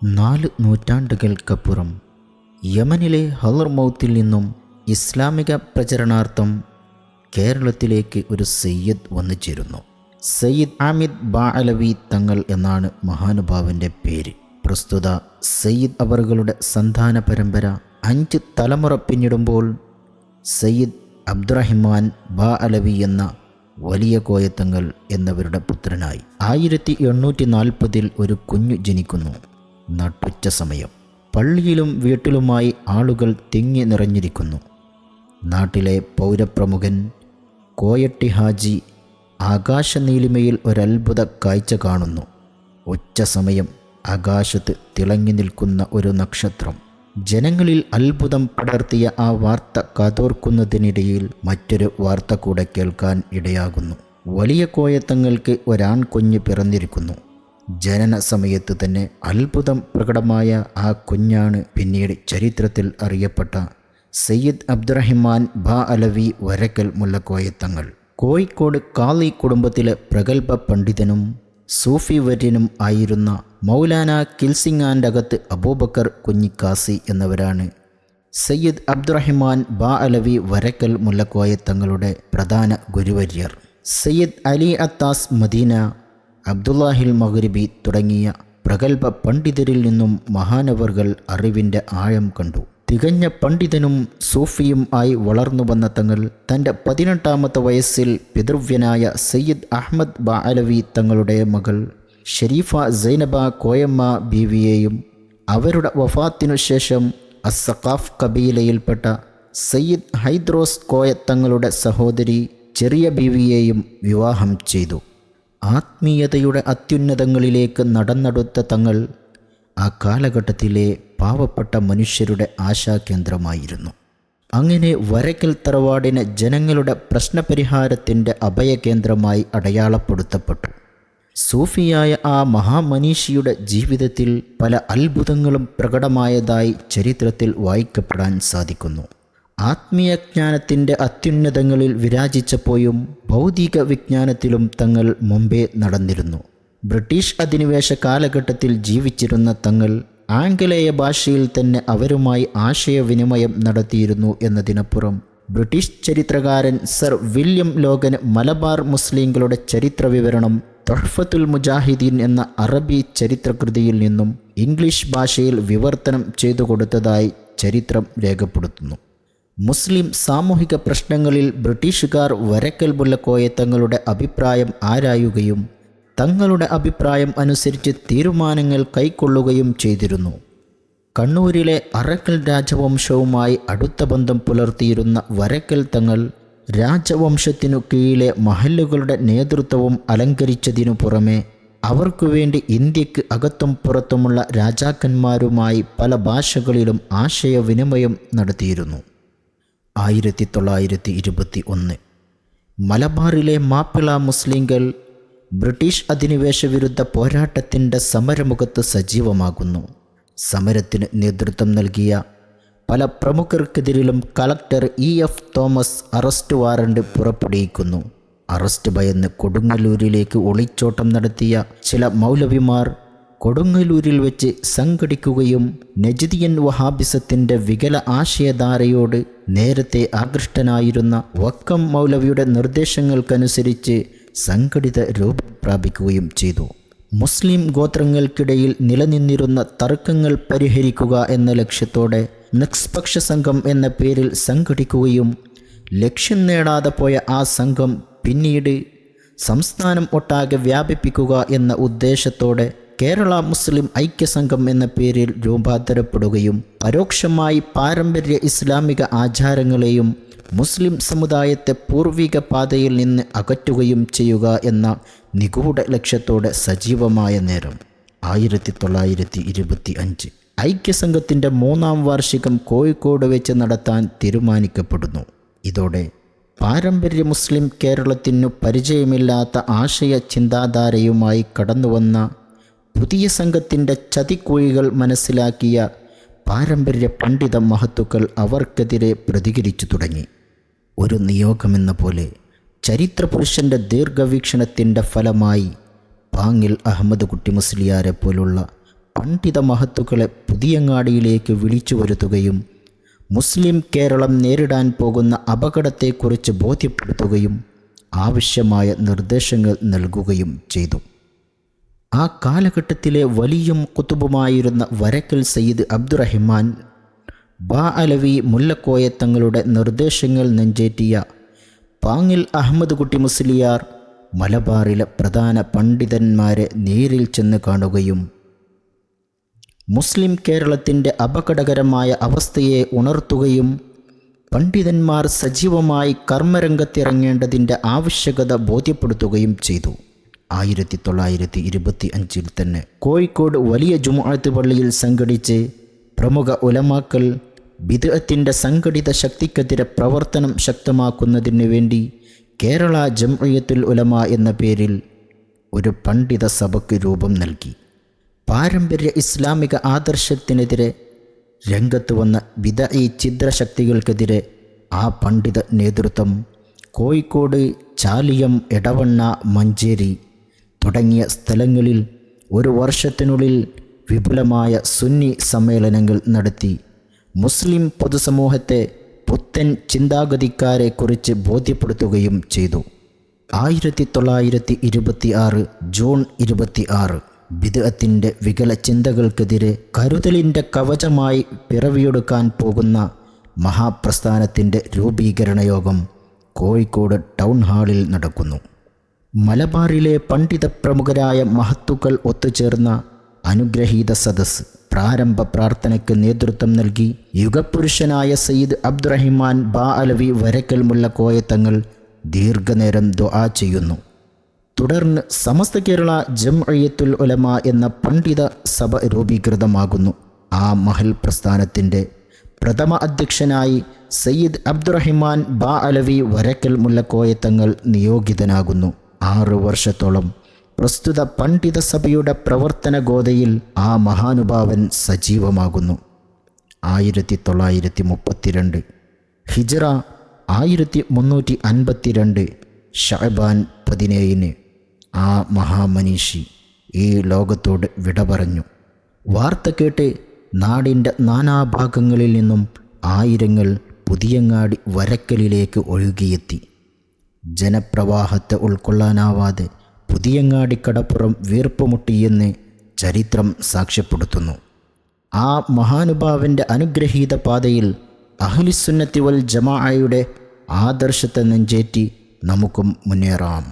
4 നൂറ്റാണ്ടുകൾക്കപ്പുറം യമനിലെ ഹളർമൗത്തിൽ നിന്നും ഇസ്ലാമിക പ്രചരണാർത്ഥം കേരളത്തിലേക്ക് ഒരു സയ്യിദ് വന്നു ചേരുന്നു. സയ്യിദ് ആമിദ് ബാഅലവി തങ്ങൾ എന്നാണ് മഹാനുഭാവൻ്റെ പേര്. പ്രസ്തുത സയ്യിദ് അവറുകളുടെ സന്താന പരമ്പര 5 തലമുറ പിന്നിടുമ്പോൾ സയ്യിദ് അബ്ദുറഹിമാൻ ബാഅലവി എന്ന വലിയ കോയത്തങ്ങൾ എന്നവരുടെ പുത്രനായി 1840 ഒരു കുഞ്ഞു ജനിക്കുന്നു. നട്ടുച്ച സമയം പള്ളിയിലും വീട്ടിലുമായി ആളുകൾ തിങ്ങി നിറഞ്ഞിരിക്കുന്നു. നാട്ടിലെ പൗരപ്രമുഖൻ കോയട്ടി ഹാജി ആകാശനീലിമയിൽ ഒരത്ഭുത കാഴ്ച കാണുന്നു. ഉച്ച സമയം ആകാശത്ത് തിളങ്ങി നിൽക്കുന്ന ഒരു നക്ഷത്രം. ജനങ്ങളിൽ അത്ഭുതം പടർത്തിയ ആ വാർത്ത കാതോർക്കുന്നതിനിടയിൽ മറ്റൊരു വാർത്ത കൂടെ കേൾക്കാൻ ഇടയാകുന്നു. വലിയ കോയത്തങ്ങൾക്ക് ഒരാൺകുഞ്ഞ് പിറന്നിരിക്കുന്നു. ജനന സമയത്ത് തന്നെ അത്ഭുതം പ്രകടമായ ആ കുഞ്ഞാണ് പിന്നീട് ചരിത്രത്തിൽ അറിയപ്പെട്ട സയ്യിദ് അബ്ദുറഹിമാൻ ബാഅലവി വരക്കൽ മുല്ലക്കോയത്തങ്ങൾ. കോഴിക്കോട് കാളി കുടുംബത്തിലെ പ്രഗത്ഭ പണ്ഡിതനും സൂഫി വര്യനും ആയിരുന്ന മൗലാന കിൽസിങ്ങാൻ്റെ അകത്ത് അബൂബക്കർ കുഞ്ഞിക്കാസി എന്നിവരാണ് സയ്യിദ് അബ്ദുറഹിമാൻ ബാഅലവി വരക്കൽ മുല്ലക്കോയത്തങ്ങളുടെ പ്രധാന ഗുരുവര്യർ. സയ്യിദ് അലി അത്താസ് മദീന, അബ്ദുല്ലാഹിൽ മഗ്രിബി തുടങ്ങിയ പ്രഗത്ഭ പണ്ഡിതരിൽ നിന്നും മഹാനവർകൾ അറിവിൻ്റെ ആഴം കണ്ടു. തികഞ്ഞ പണ്ഡിതനും സൂഫിയും ആയി വളർന്നു വന്ന തങ്ങൾ തൻ്റെ 18ാമത്തെ വയസ്സിൽ പിതൃവ്യനായ സയ്യിദ് അഹമ്മദ് ബാഅലവി തങ്ങളുടെ മകൾ ഷരീഫ സൈനബ കോയമ്മ ബീവിയെയും അവരുടെ വഫാത്തിനു ശേഷം അസ്സഖാഫ് കബീലയിൽപ്പെട്ട സയ്യിദ് ഹൈദ്രോസ് കോയ തങ്ങളുടെ സഹോദരി ചെറിയ ബീവിയെയും വിവാഹം ചെയ്തു. ആത്മീയതയുടെ അത്യുന്നതങ്ങളിലേക്ക് നടന്നെടുത്ത തങ്ങൾ ആ കാലഘട്ടത്തിലെ പാവപ്പെട്ട മനുഷ്യരുടെ ആശാകേന്ദ്രമായിരുന്നു. അങ്ങനെ വരക്കൽ തറവാടിന് ജനങ്ങളുടെ പ്രശ്നപരിഹാരത്തിൻ്റെ അഭയകേന്ദ്രമായി അടയാളപ്പെടുത്തപ്പെട്ടു. സൂഫിയായ ആ മഹാമനീഷിയുടെ ജീവിതത്തിൽ പല അത്ഭുതങ്ങളും പ്രകടമായതായി ചരിത്രത്തിൽ വായിക്കപ്പെടാൻ സാധിക്കുന്നു. ആത്മീയജ്ഞാനത്തിൻ്റെ അത്യുന്നതങ്ങളിൽ വിരാജിച്ചപ്പോഴും ഭൗതിക വിജ്ഞാനത്തിലും തങ്ങൾ മുമ്പേ നടന്നിരുന്നു. ബ്രിട്ടീഷ് അധിനിവേശ കാലഘട്ടത്തിൽ ജീവിച്ചിരുന്ന തങ്ങൾ ആംഗലേയ ഭാഷയിൽ തന്നെ അവരുമായി ആശയവിനിമയം നടത്തിയിരുന്നു എന്നതിനപ്പുറം ബ്രിട്ടീഷ് ചരിത്രകാരൻ സർ വില്യം ലോഗന് മലബാർ മുസ്ലിങ്ങളുടെ ചരിത്ര വിവരണം തുഹ്ഫത്തുൽ മുജാഹിദീൻ എന്ന അറബി ചരിത്രകൃതിയിൽ നിന്നും ഇംഗ്ലീഷ് ഭാഷയിൽ വിവർത്തനം ചെയ്തു കൊടുത്തതായി ചരിത്രം രേഖപ്പെടുത്തുന്നു. മുസ്ലിം സാമൂഹിക പ്രശ്നങ്ങളിൽ ബ്രിട്ടീഷുകാർ വരക്കൽ മുല്ലക്കോയ തങ്ങളുടെ അഭിപ്രായം ആരായുകയും തങ്ങളുടെ അഭിപ്രായം അനുസരിച്ച് തീരുമാനങ്ങൾ കൈക്കൊള്ളുകയും ചെയ്തിരുന്നു. കണ്ണൂരിലെ അറക്കൽ രാജവംശവുമായി അടുത്ത ബന്ധം പുലർത്തിയിരുന്ന വരക്കൽ തങ്ങൾ രാജവംശത്തിനു കീഴിലെ മഹല്ലുകളുടെ നേതൃത്വവും അലങ്കരിച്ചതിനു പുറമെ അവർക്കുവേണ്ടി ഇന്ത്യക്ക് അകത്തും പുറത്തുമുള്ള രാജാക്കന്മാരുമായി പല ഭാഷകളിലും ആശയവിനിമയം നടത്തിയിരുന്നു. 1921 മലബാറിലെ മാപ്പിള മുസ്ലിങ്ങൾ ബ്രിട്ടീഷ് അധിനിവേശ വിരുദ്ധ പോരാട്ടത്തിൻ്റെ സമരമുഖത്ത് സജീവമാകുന്നു. സമരത്തിന് നേതൃത്വം നൽകിയ പല പ്രമുഖർക്കെതിരിലും collector EF Thomas arrest warrant പുറപ്പെടുവിക്കുന്നു. അറസ്റ്റ് ഭയന്ന് കൊടുങ്ങല്ലൂരിലേക്ക് ഒളിച്ചോട്ടം നടത്തിയ ചില മൗലവിമാർ കൊടുങ്ങല്ലൂരിൽ വെച്ച് സംഘടിക്കുകയും നജ്ദിയൻ വഹാബിസത്തിൻ്റെ വികല ആശയധാരയോട് നേരത്തെ ആകൃഷ്ടനായിരുന്ന വക്കം മൗലവിയുടെ നിർദ്ദേശങ്ങൾക്കനുസരിച്ച് സംഘടിത രൂപം പ്രാപിക്കുകയും ചെയ്തു. മുസ്ലിം ഗോത്രങ്ങൾക്കിടയിൽ നിലനിന്നിരുന്ന തർക്കങ്ങൾ പരിഹരിക്കുക എന്ന ലക്ഷ്യത്തോടെ നിഷ്പക്ഷ സംഘം എന്ന പേരിൽ സംഘടിക്കുകയും ലക്ഷ്യം നേടാതെ പോയ ആ സംഘം പിന്നീട് സംസ്ഥാനം ഒട്ടാകെ വ്യാപിപ്പിക്കുക എന്ന ഉദ്ദേശത്തോടെ കേരള മുസ്ലിം ഐക്യസംഘം എന്ന പേരിൽ രൂപാന്തരപ്പെടുകയും പരോക്ഷമായി പാരമ്പര്യ ഇസ്ലാമിക ആചാരങ്ങളെയും മുസ്ലിം സമുദായത്തെ പൂർവിക പാതയിൽ നിന്ന് അകറ്റുകയും ചെയ്യുക എന്ന നിഗൂഢ ലക്ഷ്യത്തോടെ സജീവമായ നേരം 1925 ഐക്യസംഘത്തിൻ്റെ 3ാം വാർഷികം കോഴിക്കോട് വെച്ച് നടത്താൻ തീരുമാനിക്കപ്പെടുന്നു. ഇതോടെ പാരമ്പര്യ മുസ്ലിം കേരളത്തിനു പരിചയമില്ലാത്ത ആശയ ചിന്താധാരയുമായി കടന്നുവന്ന പുതിയ സംഘത്തിൻ്റെ ചതിക്കുഴികൾ മനസ്സിലാക്കിയ പാരമ്പര്യ പണ്ഡിത മഹത്തുക്കൾ അവർക്കെതിരെ പ്രതികരിച്ചു തുടങ്ങി. ഒരു നിയോഗമെന്ന പോലെ ചരിത്രപുരുഷൻ്റെ ദീർഘവീക്ഷണത്തിൻ്റെ ഫലമായി പാങ്ങിൽ അഹമ്മദ് കുട്ടി മുസ്ലിയാരെ പോലുള്ള പണ്ഡിത മഹത്തുക്കളെ പുതിയങ്ങാടിയിലേക്ക് വിളിച്ചു വരുത്തുകയും മുസ്ലിം കേരളം നേരിടാൻ പോകുന്ന അപകടത്തെക്കുറിച്ച് ബോധ്യപ്പെടുത്തുകയും ആവശ്യമായ നിർദ്ദേശങ്ങൾ നൽകുകയും ചെയ്തു. ആ കാലഘട്ടത്തിലെ വലിയും കുത്തുബുമായിരുന്ന വരക്കൽ സയ്യിദ് അബ്ദുറഹിമാൻ ബാഅലവി മുല്ലക്കോയ തങ്ങളുടെ നിർദ്ദേശങ്ങൾ നെഞ്ചേറ്റിയ പാങ്ങിൽ അഹമ്മദ് കുട്ടി മുസ്ലിയാർ മലബാറിലെ പ്രധാന പണ്ഡിതന്മാരെ നേരിൽ ചെന്ന് കാണുകയും മുസ്ലിം കേരളത്തിൻ്റെ അപകടകരമായ അവസ്ഥയെ ഉണർത്തുകയും പണ്ഡിതന്മാർ സജീവമായി കർമ്മരംഗത്തിറങ്ങേണ്ടതിൻ്റെ ആവശ്യകത ബോധ്യപ്പെടുത്തുകയും ചെയ്തു. 1925 തന്നെ കോഴിക്കോട് വലിയ ജുമുഅത്ത് പള്ളിയിൽ സംഘടിച്ച് പ്രമുഖ ഉലമാക്കൾ ബിദ്അത്തിൻ്റെ സംഘടിത ശക്തിക്കെതിരെ പ്രവർത്തനം ശക്തമാക്കുന്നതിന് വേണ്ടി കേരള ജംഇയ്യത്തുൽ ഉലമ എന്ന പേരിൽ ഒരു പണ്ഡിത സഭയ്ക്ക് രൂപം നൽകി. പാരമ്പര്യ ഇസ്ലാമിക ആദർശത്തിനെതിരെ രംഗത്ത് വന്ന ബിദ്അഈ ഛിദ്രശക്തികൾക്കെതിരെ ആ പണ്ഡിത നേതൃത്വം കോഴിക്കോട്, ചാലിയം, എടവണ്ണ, മഞ്ചേരി തുടങ്ങിയ സ്ഥലങ്ങളിൽ ഒരു വർഷത്തിനുള്ളിൽ വിപുലമായ സുന്നി സമ്മേളനങ്ങൾ നടത്തി മുസ്ലിം പൊതുസമൂഹത്തെ പുത്തൻ ചിന്താഗതിക്കാരെക്കുറിച്ച് ബോധ്യപ്പെടുത്തുകയും ചെയ്തു. 1926 ജൂൺ 26 ബിദ്അത്തിൻ്റെ വികല ചിന്തകൾക്കെതിരെ കരുതലിൻ്റെ കവചമായി പിറവിയെടുക്കാൻ പോകുന്ന മഹാപ്രസ്ഥാനത്തിൻ്റെ രൂപീകരണ യോഗം കോഴിക്കോട് ടൗൺ ഹാളിൽ നടക്കുന്നു. മലബാറിലെ പണ്ഡിത പ്രമുഖരായ മഹത്തുക്കൾ ഒത്തുചേർന്ന അനുഗ്രഹീത സദസ്സ് പ്രാരംഭ പ്രാർത്ഥനയ്ക്ക് നേതൃത്വം നൽകി യുഗപുരുഷനായ സയ്യിദ് അബ്ദുറഹിമാൻ ബാഅലവി വരക്കൽ മുല്ലക്കോയ തങ്ങൾ ദീർഘനേരം ദുആ ചെയ്യുന്നു. തുടർന്ന് സമസ്ത കേരള ജംഇയ്യത്തുൽ ഉലമ എന്ന പണ്ഡിത സഭ രൂപീകൃതമാകുന്നു. ആ മഹൽ പ്രസ്ഥാനത്തിൻ്റെ പ്രഥമ അധ്യക്ഷനായി സയ്യിദ് അബ്ദുറഹിമാൻ ബാഅലവി വരക്കൽ മുല്ലക്കോയ തങ്ങൾ നിയോഗിതനാകുന്നു. 6 വർഷത്തോളം പ്രസ്തുത പണ്ഡിത സഭയുടെ പ്രവർത്തന ഗോതയിൽ ആ മഹാനുഭാവൻ സജീവമാകുന്നു. 1932 ഹിജ്റ 1352 ശഅബാൻ 17 ആ മഹാമനീഷി ഈ ലോകത്തോട് വിട പറഞ്ഞു. വാർത്ത കേട്ട് നാടിൻ്റെ നാനാഭാഗങ്ങളിൽ നിന്നും ആയിരങ്ങൾ പുതിയങ്ങാടി വരക്കലിലേക്ക് ഒഴുകിയെത്തി. ജനപ്രവാഹത്തെ ഉൾക്കൊള്ളാനാവാതെ പുതിയങ്ങാടി കടപ്പുറം വീർപ്പുമുട്ടിയെന്ന് ചരിത്രം സാക്ഷ്യപ്പെടുത്തുന്നു. ആ മഹാനുഭാവൻ്റെ അനുഗ്രഹീത പാതയിൽ അഹ്ലുസുന്നത്തി വൽ ജമാഅയുടെ ആദർശത്തെ നെഞ്ചേറ്റി നമുക്കും മുന്നേറാം.